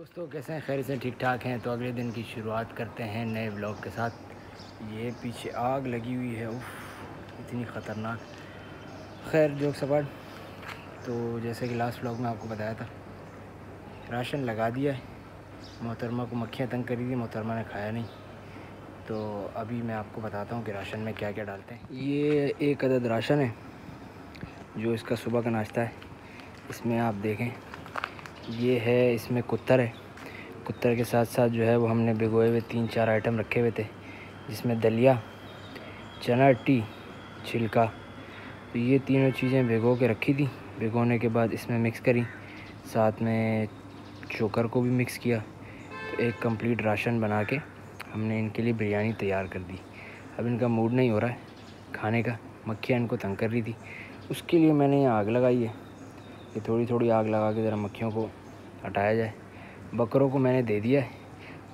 दोस्तों कैसे हैं? खैर से ठीक ठाक हैं। तो अगले दिन की शुरुआत करते हैं नए व्लॉग के साथ। ये पीछे आग लगी हुई है, उफ इतनी ख़तरनाक। खैर जोक सपाट। तो जैसे कि लास्ट व्लॉग में आपको बताया था, राशन लगा दिया है। मोहतरमा को मक्खियाँ तंग करी थी, मोहतरमा ने खाया नहीं। तो अभी मैं आपको बताता हूँ कि राशन में क्या क्या डालते हैं। ये एक अदद राशन है जो इसका सुबह का नाश्ता है। इसमें आप देखें, ये है, इसमें कुत्तर है। कुत्तर के साथ साथ जो है वो हमने भिगोए हुए 3-4 आइटम रखे हुए थे, जिसमें दलिया, चना अट्टी, छिलका। तो ये तीनों चीज़ें भिगो के रखी थी। भिगोने के बाद इसमें मिक्स करी, साथ में चोकर को भी मिक्स किया। तो एक कंप्लीट राशन बना के हमने इनके लिए बिरयानी तैयार कर दी। अब इनका मूड नहीं हो रहा है खाने का, मक्खियाँ इनको तंग कर रही थी। उसके लिए मैंने यहाँ आग लगाई है कि थोड़ी थोड़ी आग लगा के ज़रा मक्खियों को हटाया जाए। बकरों को मैंने दे दिया है,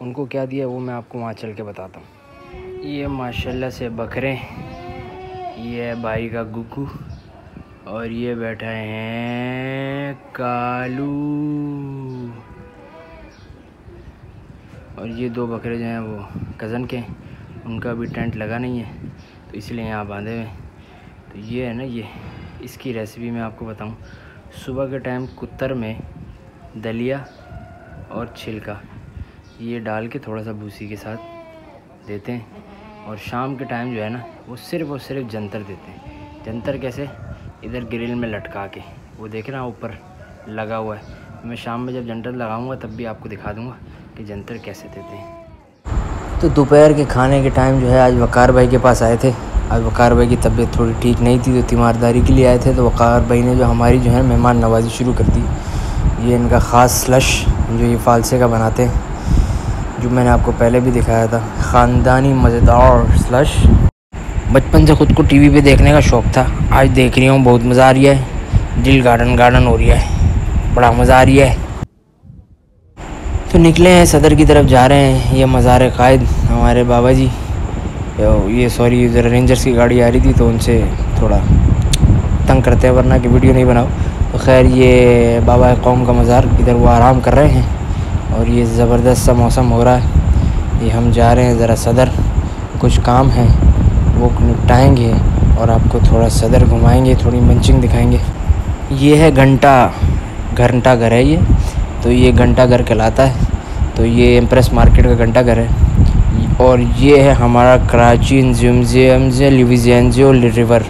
उनको क्या दिया वो मैं आपको वहाँ चल के बताता हूँ। ये माशाल्लाह से बकरे, ये है भाई का गुग्गू और ये बैठा है कालू। और ये 2 बकरे जो हैं वो कज़न के, उनका भी टेंट लगा नहीं है तो इसलिए यहाँ बांधे हुए। तो ये है ना, ये इसकी रेसिपी मैं आपको बताऊँ। सुबह के टाइम कुत्तर में दलिया और छिलका ये डाल के थोड़ा सा भूसी के साथ देते हैं, और शाम के टाइम जो है ना वो सिर्फ़ और सिर्फ जंतर देते हैं। जंतर कैसे? इधर ग्रिल में लटका के, वो देख रहा ऊपर लगा हुआ है। मैं शाम में जब जंतर लगाऊंगा तब भी आपको दिखा दूंगा कि जंतर कैसे देते हैं। तो दोपहर के खाने के टाइम जो है आज वकार भाई के पास आए थे। आज वकार भाई की तबीयत थोड़ी ठीक नहीं थी तो तीमारदारी के लिए आए थे। तो वकार भाई ने जो हमारी जो है मेहमान नवाजी शुरू कर दी। ये इनका ख़ास स्लश जो ये फालसे का बनाते हैं, जो मैंने आपको पहले भी दिखाया था, ख़ानदानी मज़ेदार स्लश। बचपन से ख़ुद को टीवी पे देखने का शौक़ था, आज देख रही हूँ, बहुत मज़ा आ रहा है। दिल गार्डन हो रहा है, बड़ा मज़ा आ रहा है। तो निकले हैं, सदर की तरफ जा रहे हैं। ये मज़ार क़ायद हमारे बाबा जी, ये सॉरी ज़रा रेंजर्स की गाड़ी आ रही थी तो उनसे थोड़ा तंग करते हैं, वरना कि वीडियो नहीं बनाओ। तो खैर ये बाबा कौम का मज़ार, इधर वो आराम कर रहे हैं और ये ज़बरदस्त सा मौसम हो रहा है। ये हम जा रहे हैं ज़रा सदर, कुछ काम है वो निपटाएंगे और आपको थोड़ा सदर घुमाएंगे, थोड़ी मंचिंग दिखाएंगे। ये है घंटा घर है ये, तो ये घंटा घर कहलाता है। तो ये एम्प्रेस मार्केट का घंटा घर है। और ये है हमारा कराची लिविजेंजो रिवर।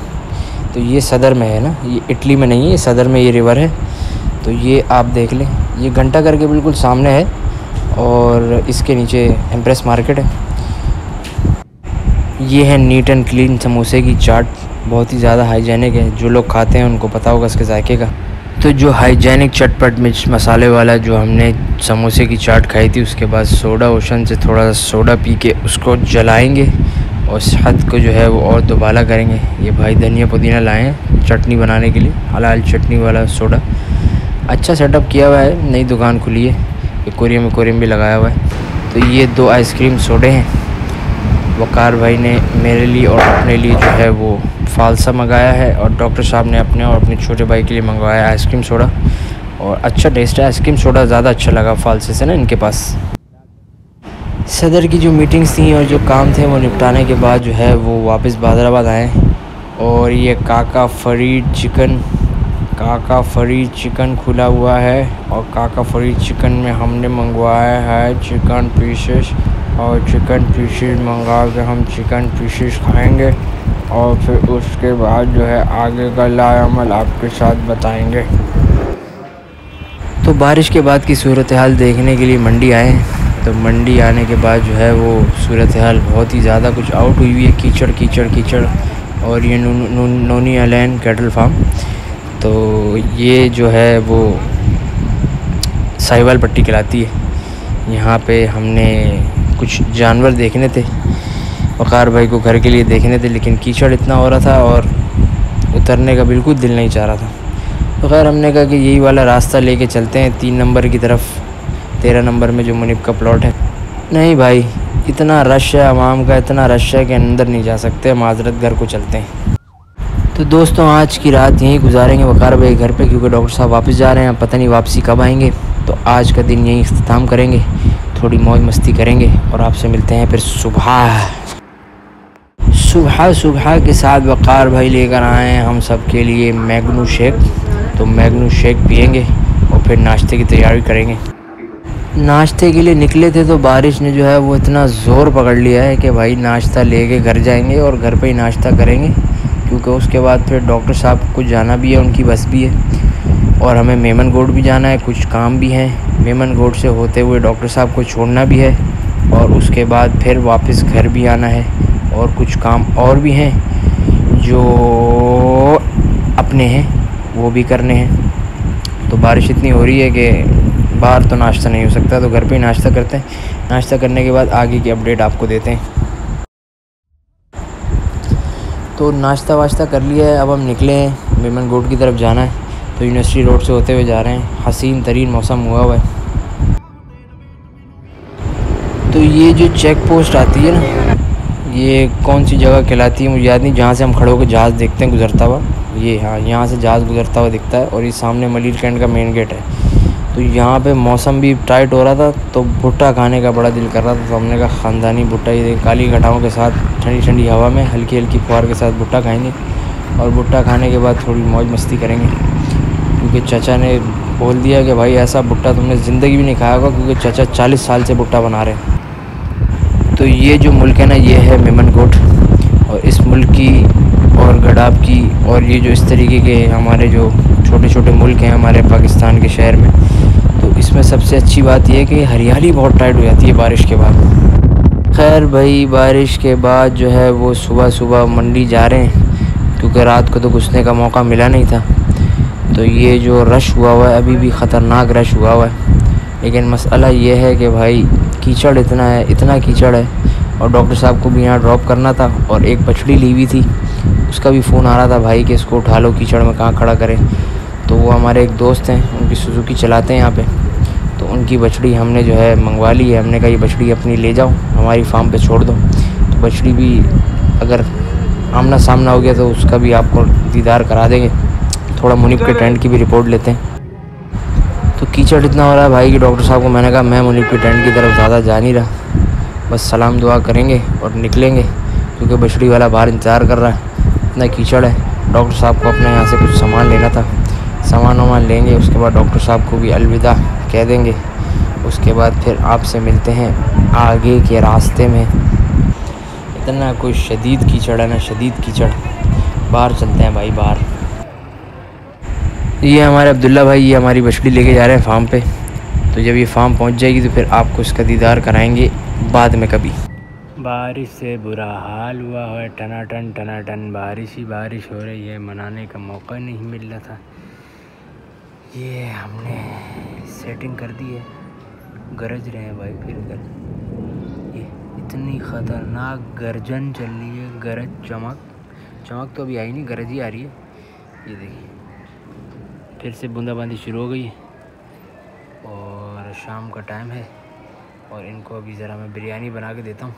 तो ये सदर में है ना, ये इटली में नहीं है, ये सदर में ये रिवर है। तो ये आप देख लें, ये घंटा घर के बिल्कुल सामने है और इसके नीचे एम्प्रेस मार्केट है। ये है नीट एंड क्लीन समोसे की चाट, बहुत ही ज़्यादा हाइजेनिक है। जो लोग खाते हैं उनको पता होगा इसके जायके का। तो जो हाइजेनिक चटपट मिर्च मसाले वाला जो हमने समोसे की चाट खाई थी, उसके बाद सोडा ओशन से थोड़ा सा सोडा पी के उसको जलाएंगे और सेहत को जो है वो और दोबाला करेंगे। ये भाई धनिया पुदीना लाए हैं चटनी बनाने के लिए, हलाल चटनी वाला सोडा। अच्छा सेटअप किया हुआ है, नई दुकान खुली है, कोरियम भी लगाया हुआ है। तो ये 2 आइसक्रीम सोडे हैं, वकार भाई ने मेरे लिए और अपने लिए जो है वो फालसा मंगाया है, और डॉक्टर साहब ने अपने और अपने छोटे भाई के लिए मंगवाया है आइसक्रीम सोडा। और अच्छा टेस्ट है, आइसक्रीम सोडा ज़्यादा अच्छा लगा फालसे से ना इनके पास। सदर की जो मीटिंग्स थी और जो काम थे वो निपटाने के बाद जो है वो वापस बादराबाद आए। और ये काका फरीद चिकन खुला हुआ है, और काका फरीद चिकन में हमने मंगवाया है चिकन पीसेस, और चिकन पीसेस मंगा के हम चिकन पीसेस खाएंगे और फिर उसके बाद जो है आगे का लाअमल आपके साथ बताएंगे। तो बारिश के बाद की सूरत हाल देखने के लिए मंडी आए हैं। तो मंडी आने के बाद जो है वो सूरत हाल बहुत ही ज़्यादा कुछ आउट हुई है, कीचड़। और ये नोनी अलैन कैटल फार्म, तो ये जो है वो साहिवाल पट्टी कहलाती है। यहाँ पे हमने कुछ जानवर देखने थे, वकार भाई को घर के लिए देखने थे, लेकिन कीचड़ इतना हो रहा था और उतरने का बिल्कुल दिल नहीं चाह रहा था। तो खैर हमने कहा कि यही वाला रास्ता लेके चलते हैं 3 नंबर की तरफ, 13 नंबर में जो मुनीब का प्लॉट है। नहीं भाई, इतना रश है आवाम का, इतना रश है कि अंदर नहीं जा सकते, माजरत घर को चलते हैं। तो दोस्तों आज की रात यहीं गुजारेंगे वकार भाई घर पे, क्योंकि डॉक्टर साहब वापस जा रहे हैं, पता नहीं वापसी कब आएंगे। तो आज का दिन यहीं इख्तिताम करेंगे, थोड़ी मौज मस्ती करेंगे और आपसे मिलते हैं फिर सुबह के साथ। वक़ार भाई लेकर आए हैं हम सब के लिए मैग्नू शेक, तो मैग्नू शेक पियेंगे और फिर नाश्ते की तैयारी करेंगे। नाश्ते के लिए निकले थे तो बारिश ने जो है वो इतना ज़ोर पकड़ लिया है कि भाई नाश्ता लेके घर जाएंगे और घर पे ही नाश्ता करेंगे, क्योंकि उसके बाद फिर डॉक्टर साहब को जाना भी है, उनकी बस भी है और हमें मेमनगोड भी जाना है, कुछ काम भी हैं। मेमनगोड से होते हुए डॉक्टर साहब को छोड़ना भी है और उसके बाद फिर वापस घर भी आना है और कुछ काम और भी हैं जो अपने हैं वो भी करने हैं। तो बारिश इतनी हो रही है कि बाहर तो नाश्ता नहीं हो सकता, तो घर पे ही नाश्ता करते हैं। नाश्ता करने के बाद आगे की अपडेट आपको देते हैं। तो नाश्ता वाश्ता कर लिया है, अब हम निकले हैं, मेमनगोड की तरफ जाना है। तो यूनिवर्सिटी रोड से होते हुए जा रहे हैं, हसीन तरीन मौसम हुआ है। तो ये जो चेक पोस्ट आती है ना, ये कौन सी जगह कहलाती है मुझे याद नहीं, जहाँ से हम खड़े होकर जहाज़ देखते हैं गुज़रता हुआ, ये हाँ यहाँ से जहाज़ गुज़रता हुआ दिखता है और ये सामने मलिर कैंट का मेन गेट है। तो यहाँ पे मौसम भी टाइट हो रहा था तो भुट्टा खाने का बड़ा दिल कर रहा था, तो हमने कहा ख़ानदानी भुट्टा, ये काली घटाओं के साथ ठंडी ठंडी हवा में हल्की हल्की फुहार के साथ भुट्टा खाएँगे और भुट्टा खाने के बाद थोड़ी मौज मस्ती करेंगे, क्योंकि चाचा ने बोल दिया कि भाई ऐसा भुट्टा तुमने ज़िंदगी भी नहीं खाया होगा, क्योंकि चाचा 40 साल से भुट्टा बना रहे हैं। तो ये जो मुल्क है ना, ये है मेमनगोड, और इस मुल्क की और गडाब की और ये जो इस तरीके के हमारे जो छोटे छोटे मुल्क हैं हमारे पाकिस्तान के शहर में, तो इसमें सबसे अच्छी बात यह है कि हरियाली बहुत टाइट हो जाती है बारिश के बाद। खैर भाई, बारिश के बाद जो है वो सुबह सुबह मंडी जा रहे हैं, क्योंकि रात को तो घुसने का मौका मिला नहीं था। तो ये जो रश हुआ है अभी भी ख़तरनाक रश हुआ है, लेकिन मसला ये है कि भाई कीचड़ इतना कीचड़ है, और डॉक्टर साहब को भी यहाँ ड्रॉप करना था और एक बछड़ी ली हुई थी, उसका भी फ़ोन आ रहा था भाई कि इसको उठा लो, कीचड़ में कहाँ खड़ा करें। तो वो हमारे एक दोस्त हैं, उनकी सुजुकी चलाते हैं यहाँ पे, तो उनकी बछड़ी हमने जो है मंगवा ली है। हमने कहा ये बछड़ी अपनी ले जाओ, हमारी फार्म पे छोड़ दो। तो बछड़ी भी अगर आमना सामना हो गया तो उसका भी आपको दीदार करा देंगे। थोड़ा मुनीब के टेंट की भी रिपोर्ट लेते हैं। तो कीचड़ इतना हो रहा है भाई कि डॉक्टर साहब को मैंने कहा मैं मुनीब के टेंट की तरफ ज़्यादा जा नहीं रहा, बस सलाम दुआ करेंगे और निकलेंगे, क्योंकि बछड़ी वाला बाहर इंतज़ार कर रहा है, इतना कीचड़ है। डॉक्टर साहब को अपने यहाँ से कुछ सामान लेना था, सामान वामान लेंगे, उसके बाद डॉक्टर साहब को भी अलविदा कह देंगे। उसके बाद फिर आपसे मिलते हैं आगे के रास्ते में। इतना कोई शदीद कीचड़ है ना, शदीद कीचड़। बाहर चलते हैं भाई, बाहर। ये हमारे अब्दुल्ला भाई, ये हमारी बछड़ी लेके जा रहे हैं फार्म पे। तो जब ये फार्म पहुंच जाएगी तो फिर आपको इसका दीदार कराएंगे बाद में कभी। बारिश से बुरा हाल हुआ है, टनाटन बारिश ही बारिश हो रही है, मनाने का मौका नहीं मिल रहा था। ये हमने सेटिंग कर दी है, गरज रहे हैं भाई फिर उधर। ये इतनी ख़तरनाक गर्जन चल रही है, गरज चमक तो अभी आई नहीं, गरज ही आ रही है। ये देखिए फिर से बूंदाबांदी शुरू हो गई है और शाम का टाइम है और इनको अभी ज़रा मैं बिरयानी बना के देता हूँ।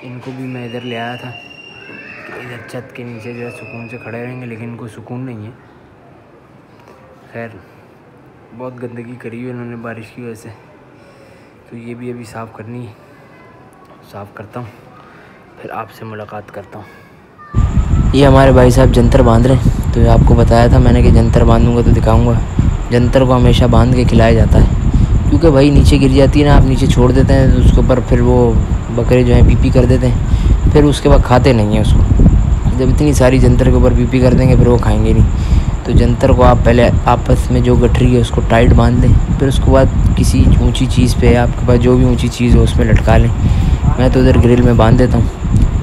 इनको भी मैं इधर ले आया था कि इधर छत के नीचे जो है सुकून से खड़े रहेंगे, लेकिन इनको सुकून नहीं है। खैर बहुत गंदगी करी हुई इन्होंने बारिश की वजह से, तो ये भी अभी साफ़ करनी है। साफ़ करता हूँ फिर आपसे मुलाकात करता हूँ। ये हमारे भाई साहब जंतर बांध रहे हैं, तो आपको बताया था मैंने कि जंतर बांधूंगा तो दिखाऊंगा। जंतर को हमेशा बांध के खिलाया जाता है, क्योंकि भाई नीचे गिर जाती है ना, आप नीचे छोड़ देते हैं तो उसके ऊपर फिर वो बकरे जो हैं पीपी कर देते हैं, फिर उसके बाद खाते नहीं हैं उसको। जब इतनी सारी जंतर के ऊपर पीपी कर देंगे फिर वो खाएंगे नहीं। तो जंतर को आप पहले आपस में जो गठरी है उसको टाइट बांध लें, फिर उसके बाद किसी ऊँची चीज़ पर, आपके पास जो भी ऊँची चीज़ हो उसमें लटका लें। मैं तो उधर ग्रिल में बांध देता हूँ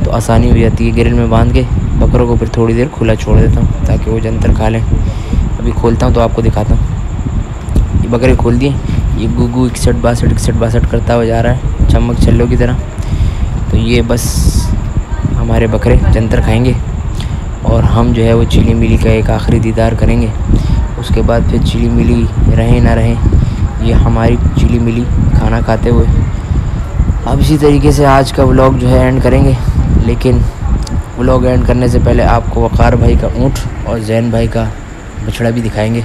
तो आसानी हो जाती है। ग्रिल में बांध के बकरों को फिर थोड़ी देर खुला छोड़ देता हूँ ताकि वो जंतर खा लें। अभी खोलता हूँ तो आपको दिखाता हूँ। ये बकरे खोल दिए, ये गुगू 61-62 करता हुआ जा रहा है चमक छल्लों की तरह। तो ये बस हमारे बकरे जंतर खाएंगे और हम जो है वो चिली मिली का एक आखिरी दीदार करेंगे। उसके बाद फिर चिली मिली रहें ना रहें, ये हमारी चिली मिली खाना खाते हुए। अब इसी तरीके से आज का व्लॉग जो है एंड करेंगे, लेकिन व्लॉग एंड करने से पहले आपको वक़ार भाई का ऊँट और जैन भाई का बछड़ा भी दिखाएंगे।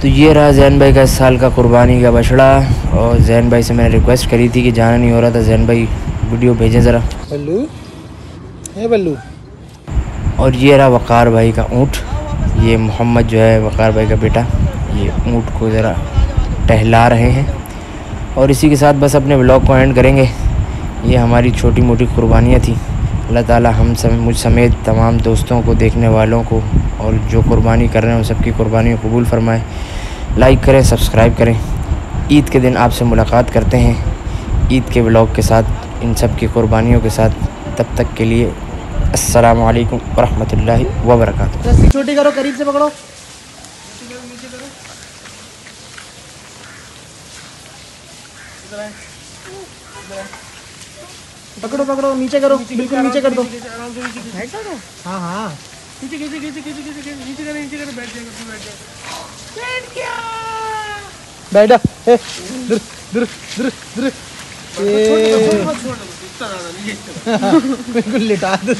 तो ये रहा जैन भाई का इस साल का कुर्बानी का बछड़ा। और जैन भाई से मैंने रिक्वेस्ट करी थी कि जाना नहीं हो रहा था, जैन भाई वीडियो भेजें ज़रा। बल्लू है बल्लू। और ये रहा वक़ार भाई का ऊँट। ये मोहम्मद जो है वक़ार भाई का बेटा, ये ऊँट को ज़रा टहला रहे हैं। और इसी के साथ बस अपने व्लॉग को एंड करेंगे। ये हमारी छोटी मोटी कुर्बानियाँ थी। अल्लाह ताला मुझ समेत तमाम दोस्तों को, देखने वालों को और जो कुर्बानी कर रहे हैं उन सबकी कुर्बानी को कबूल फरमाए। लाइक करें, सब्सक्राइब करें। ईद के दिन आपसे मुलाकात करते हैं ईद के व्लॉग के साथ, इन सब की कुर्बानियों के साथ। तब तक के लिए अस्सलामु अलैकुम वरहमतुल्लाहि वबरकातुहू। रस्सी छोटी करो, करीब से पकड़ो। पकड़ो पकड़ो, नीचे करो, बिल्कुल नीचे कर दो। हाँ हाँ नीचे नीचे नीचे नीचे नीचे नीचे करो, नीचे करो, बैठ जाएगा, बैठ जाएगा, बैठ गया, बैठ जा। दूर दूर दूर दूर, बिल्कुल लिटा दो।